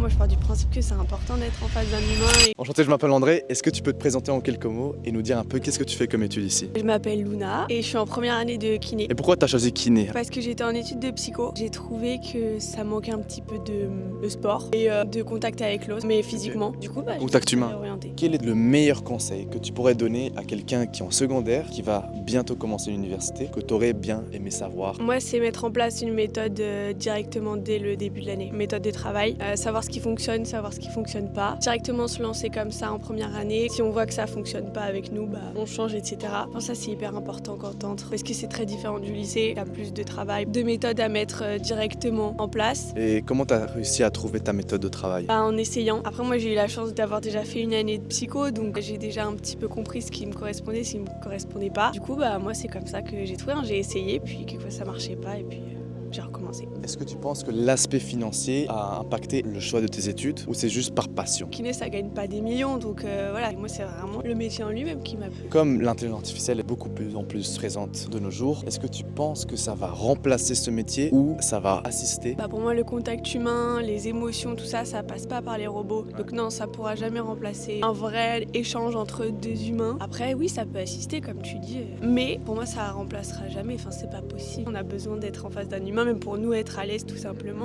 moi je pars du principe que c'est important d'être en face d'un humain. Enchanté, je m'appelle André. Est-ce que tu peux te présenter en quelques mots et nous dire un peu qu'est-ce que tu fais comme étude ici? Je m'appelle Luna et je suis en première année de kiné. Et pourquoi tu as choisi kiné? Parce que j'étais en études de psycho, j'ai trouvé que ça manquait un petit peu de sport et de contact avec l'autre, mais physiquement. Du coup, Contact je me suis humain. orientée. Quel est le meilleur conseil que tu pourrais donner à quelqu'un qui est en secondaire, qui va bientôt commencer l'université, que tu aurais bien aimé savoir? Moi, c'est mettre en place une méthode directement dès le début de l'année. Méthode de travail, savoir ce qui fonctionne, savoir ce qui fonctionne pas. Directement se lancer comme ça en première année. Si on voit que ça fonctionne pas avec nous, on change, etc. Enfin, ça, c'est hyper important quand t'entres, parce que c'est très différent du lycée. T'as plus de travail, de méthodes à mettre directement en place. Et comment tu as réussi à trouver ta méthode de travail? En essayant. Après, moi, j'ai eu la chance d'avoir déjà fait une année de psycho, donc j'ai déjà un petit peu compris ce qui me correspondait, ce qui me correspondait pas. Du coup, moi, c'est comme ça que j'ai trouvé. J'ai essayé, puis quelquefois ça marchait pas, et puis j'ai recommencé. Est-ce que tu penses que l'aspect financier a impacté le choix de tes études ou c'est juste par passion? Kiné, ça gagne pas des millions, donc voilà. Et moi, c'est vraiment le métier en lui-même qui m'a plu. Comme l'intelligence artificielle est beaucoup plus en plus présente de nos jours, est-ce que tu penses que ça va remplacer ce métier ou ça va assister? Pour moi, le contact humain, les émotions, tout ça, ça passe pas par les robots. Donc non, ça pourra jamais remplacer un vrai échange entre deux humains. Après, oui, ça peut assister, comme tu dis, mais pour moi, ça remplacera jamais. Enfin, c'est pas possible. On a besoin d'être en face d'un humain, même pour nous être à l'aise, tout simplement.